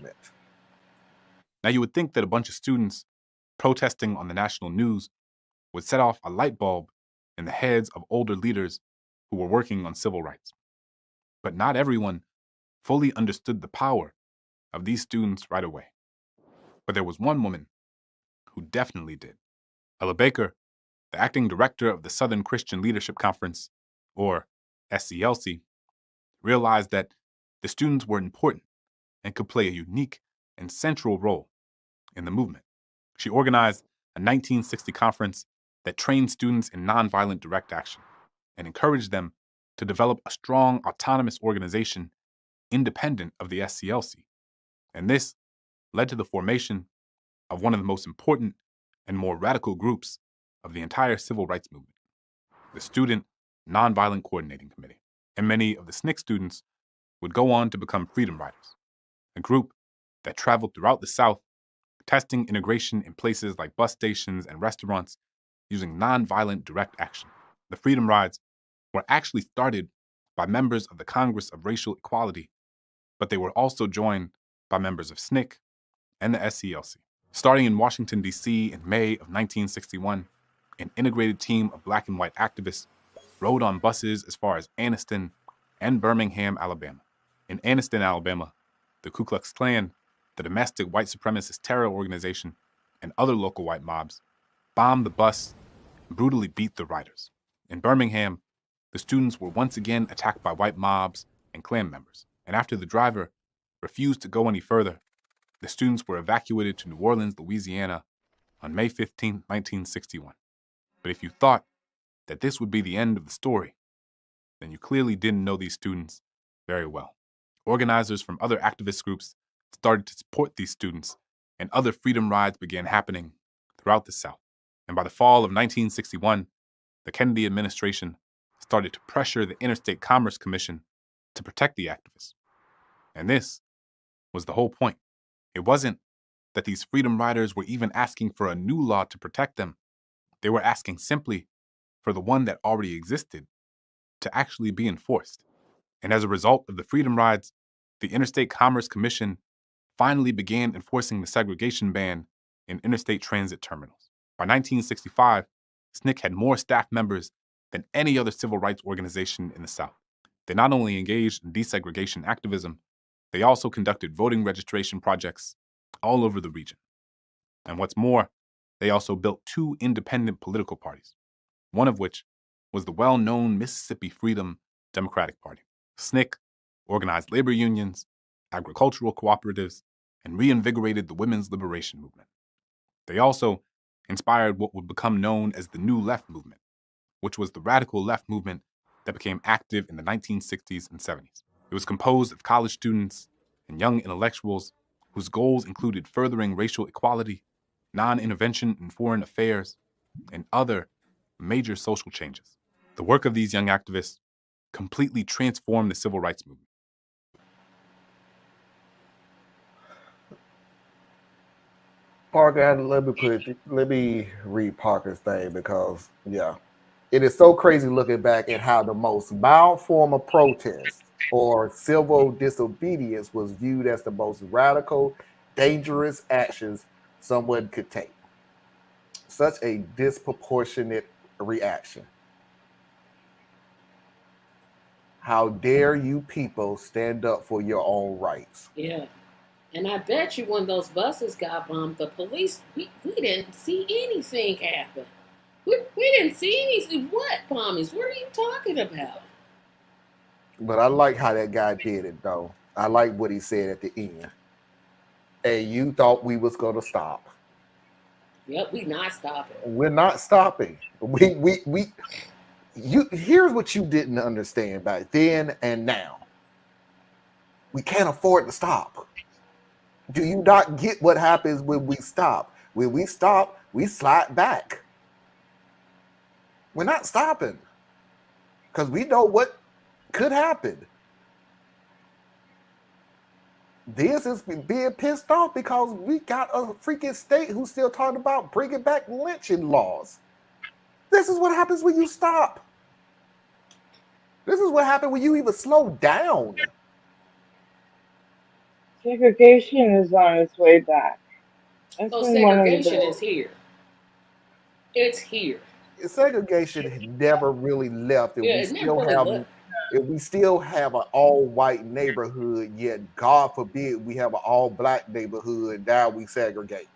movement. Now, you would think that a bunch of students protesting on the national news would set off a light bulb in the heads of older leaders who were working on civil rights. But not everyone fully understood the power of these students right away. But there was one woman who definitely did. Ella Baker, the acting director of the Southern Christian Leadership Conference, or SCLC, realized that the students were important and could play a unique and central role in the movement. She organized a 1960 conference that trained students in nonviolent direct action and encouraged them to develop a strong autonomous organization independent of the SCLC. And this led to the formation of one of the most important and more radical groups of the entire civil rights movement, the Student Nonviolent Coordinating Committee. And many of the SNCC students would go on to become Freedom Riders, a group that traveled throughout the South, testing integration in places like bus stations and restaurants using nonviolent direct action. The Freedom Rides were actually started by members of the Congress of Racial Equality, but they were also joined by members of SNCC and the SCLC. Starting in Washington, D.C. in May of 1961, an integrated team of black and white activists rode on buses as far as Anniston and Birmingham, Alabama. In Anniston, Alabama, the Ku Klux Klan, the domestic white supremacist terror organization, and other local white mobs bombed the bus and brutally beat the riders. In Birmingham, the students were once again attacked by white mobs and Klan members, and after the driver refused to go any further, the students were evacuated to New Orleans, Louisiana on May 15, 1961. But if you thought that this would be the end of the story, then you clearly didn't know these students very well. Organizers from other activist groups started to support these students, and other freedom rides began happening throughout the South. And by the fall of 1961, the Kennedy administration started to pressure the Interstate Commerce Commission to protect the activists. And this was the whole point. It wasn't that these freedom riders were even asking for a new law to protect them. They were asking simply for the one that already existed to actually be enforced. And as a result of the freedom rides, the Interstate Commerce Commission finally began enforcing the segregation ban in interstate transit terminals. By 1965, SNCC had more staff members than any other civil rights organization in the South. They not only engaged in desegregation activism, they also conducted voting registration projects all over the region. And what's more, they also built two independent political parties, one of which was the well-known Mississippi Freedom Democratic Party. SNCC organized labor unions, agricultural cooperatives, and reinvigorated the women's liberation movement. They also inspired what would become known as the New Left movement, which was the radical left movement that became active in the 1960s and 70s. It was composed of college students and young intellectuals whose goals included furthering racial equality, non-intervention in foreign affairs, and other major social changes. The work of these young activists completely transformed the civil rights movement. Parker, let me read Parker's thing because, yeah, it is so crazy looking back at how the most mild form of protest or civil disobedience was viewed as the most radical, dangerous actions someone could take. Such a disproportionate reaction. How dare you people stand up for your own rights? Yeah. And I bet you when those buses got bombed, the police, we didn't see anything happen. We didn't see anything. What bombings? What are you talking about? But I like how that guy did it, though. I like what he said at the end. And you thought we was going to stop. Yep, we not stopping. We're not stopping. Here's what you didn't understand back then and now. We can't afford to stop. Do you not get what happens when we stop? When we stop, we slide back. We're not stopping because we know what could happen. This is being pissed off because we got a freaking state who's still talking about bringing back lynching laws. This is what happens when you stop. This is what happens when you even slow down. Segregation is on its way back. That's Oh, been one of segregation the is here. It's here. Segregation never really left, and Yeah, it never really looked. we still have an all-white neighborhood. Yet, God forbid, we have an all-black neighborhood. Now we segregate.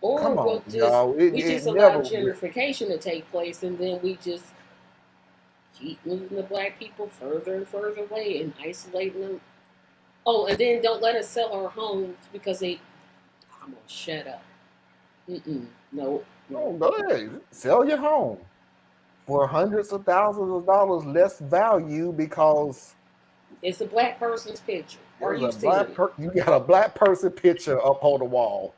Or Come on, we'll just y'all. we It just allow never. gentrification to take place, and then we just keep moving the black people further and further away and isolating them. Oh, and then don't let us sell our homes because they. I'm gonna shut up. No, no. Oh, go ahead. Sell your home for hundreds of thousands of dollars less value because It's a black person's picture. Are there's you a seeing it? you got a black person picture up on the wall.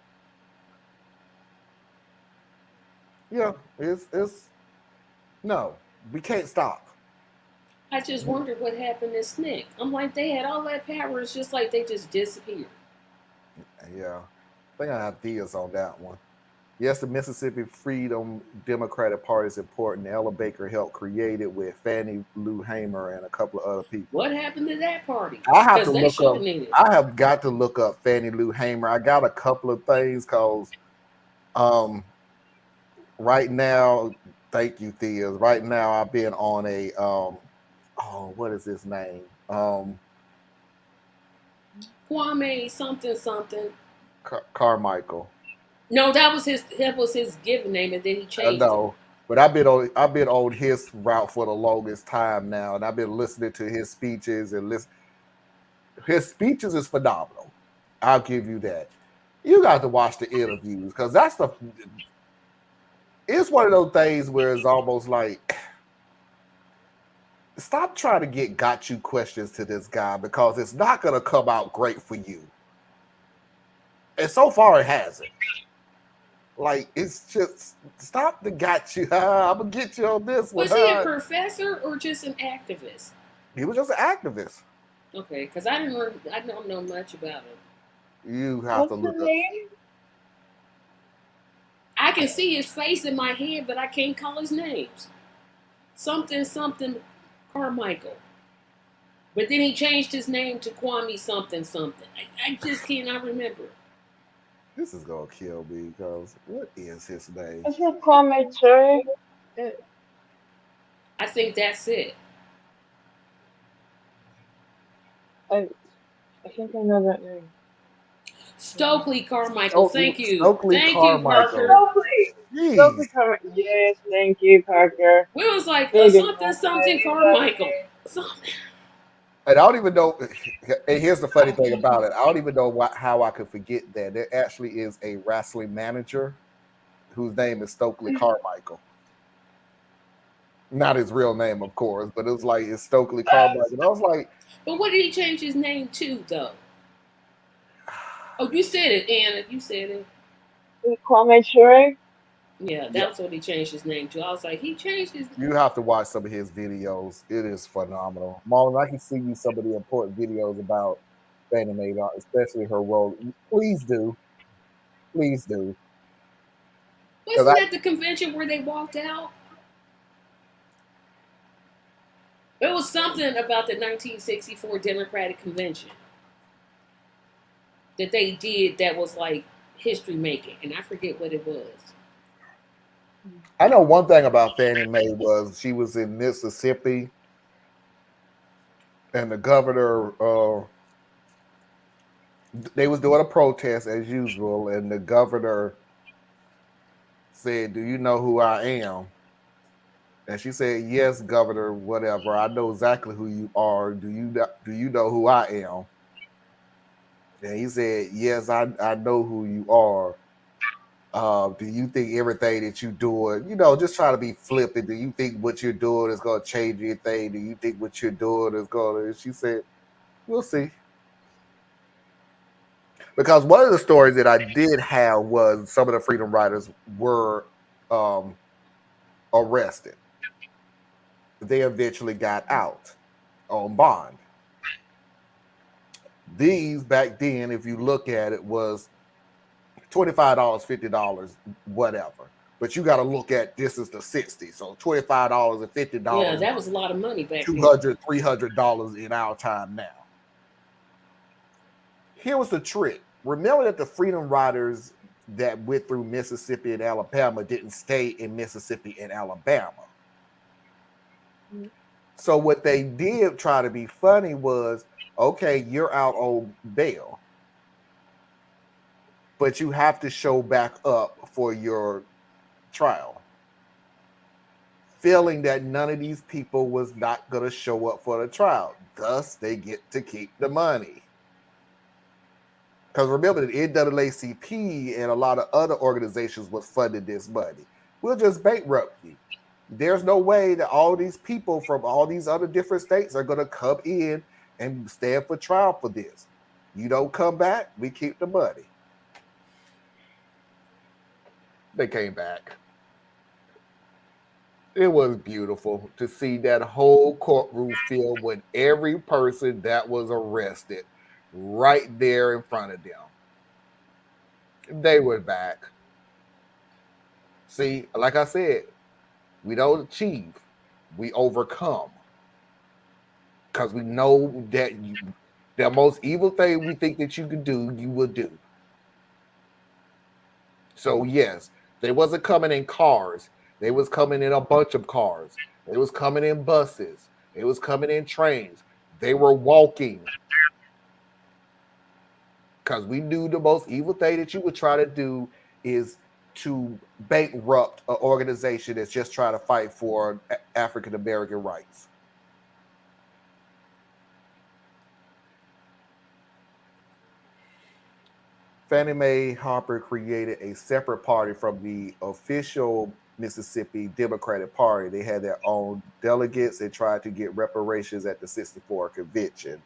Yeah, it's no, we can't stop. I just wondered what happened to SNCC. I'm like, they had all that power. It's just like they just disappeared. Yeah, I think I have ideas on that one. Yes, the Mississippi Freedom Democratic Party is important. Ella Baker helped create it with Fannie Lou Hamer and a couple of other people. What happened to that party? I have to Because they look sure up. needed. I have got to look up Fannie Lou Hamer. I got a couple of things because um, right now, thank you, Thea. Right now, I've been on a oh, what is his name? Kwame something something. Carmichael. No, that was his given name, and then he I changed it. know, but I've been on his route for the longest time now, and I've been listening to his speeches and listen. His speeches is phenomenal. I'll give you that. You got to watch the interviews because that's the. It's one of those things where it's almost like stop trying to get got you questions to this guy because it's not going to come out great for you. And so far, it hasn't. Like it's just stop the got you. I'm gonna get you on this one. Was he a professor or just an activist? He was just an activist. Okay, because I don't know much about him. You have to what's the look up. name? I can see his face in my head, but I can't call his names. Something something Carmichael. But then he changed his name to Kwame something something. I just cannot remember. This is gonna kill me because what is his name? Is it Kwame Ture? Uh, I think that's it. I I think I know that name. Stokely Carmichael. Thank you. Stokely Thank you, Oh, Carmichael. Parker. Stokely. Jeez. Stokely Carmichael. Yes, thank you, Parker. We was like Big and something all something that. Love Carmichael. it. Something. And I don't even know. And here's the funny thing about it. I don't even know how I could forget that. There actually is a wrestling manager whose name is Stokely Carmichael. Not his real name, of course, but it was like it's Stokely Carmichael. And I was like, But what did he change his name to though? Oh, you said it, Anna. You said it. Kwame Ture. Yeah, yeah, that's what he changed his name to. I was like, he changed his. you have to watch some of his videos. It is phenomenal. Marlon, I can see you some of the important videos about Fannie Mae, especially her role. Please do. Please do. Because Wasn't that the convention where they walked out? It was something about the 1964 Democratic Convention that they did that was like history making, and I forget what it was. I know one thing about Fannie Mae was she was in Mississippi, and the governor, they was doing a protest as usual, and the governor said, "Do you know who I am?" And she said, "Yes, governor, whatever. I know exactly who you are. Do you know who I am?" And he said, "Yes, I know who you are. Do you think everything that you doing, just try to be flippant? Do you think what you're doing is going to change anything? Do you think what you're doing is going to?" She said, "We'll see." Because one of the stories that I did have was some of the freedom riders were um, arrested. They eventually got out on bond. These back then, if you look at it, was $25, $50, whatever. But you got to look at this is the 60s. So $25 and $50, Yeah, that was a lot of money back then. $200, $300 in our time now. Here was the trick. Remember that the Freedom Riders that went through Mississippi and Alabama didn't stay in Mississippi and Alabama. So what they did try to be funny was, okay, you're out on bail, but you have to show back up for your trial. Feeling that none of these people was not going to show up for the trial. Thus, they get to keep the money. Because remember, the NAACP and a lot of other organizations was funding this money. We'll just bankrupt you. There's no way that all these people from all these other different states are going to come in and stand for trial for this. You don't come back, we keep the money. They came back. It was beautiful to see that whole courtroom filled with every person that was arrested right there in front of them. They were back. See, like I said, we don't achieve, we overcome. Because we know that the most evil thing we think that you can do, you will do. So yes, they wasn't coming in cars. They was coming in a bunch of cars. They was coming in buses. They was coming in trains. They were walking. Because we knew the most evil thing that you would try to do is to bankrupt an organization that's just trying to fight for African American rights. Fannie Mae Harper created a separate party from the official Mississippi Democratic Party. They had their own delegates. They tried to get reparations at the 64 convention.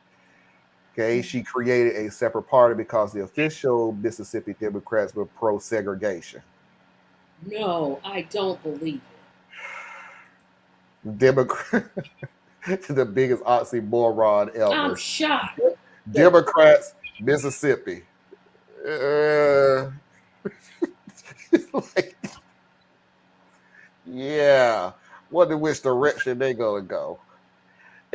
Okay, she created a separate party because the official Mississippi Democrats were pro-segregation. No, I don't believe it. Democrat, the biggest oxymoron ever. I'm shocked. Democrats, Mississippi. Like, yeah. Wonder which direction they gonna go.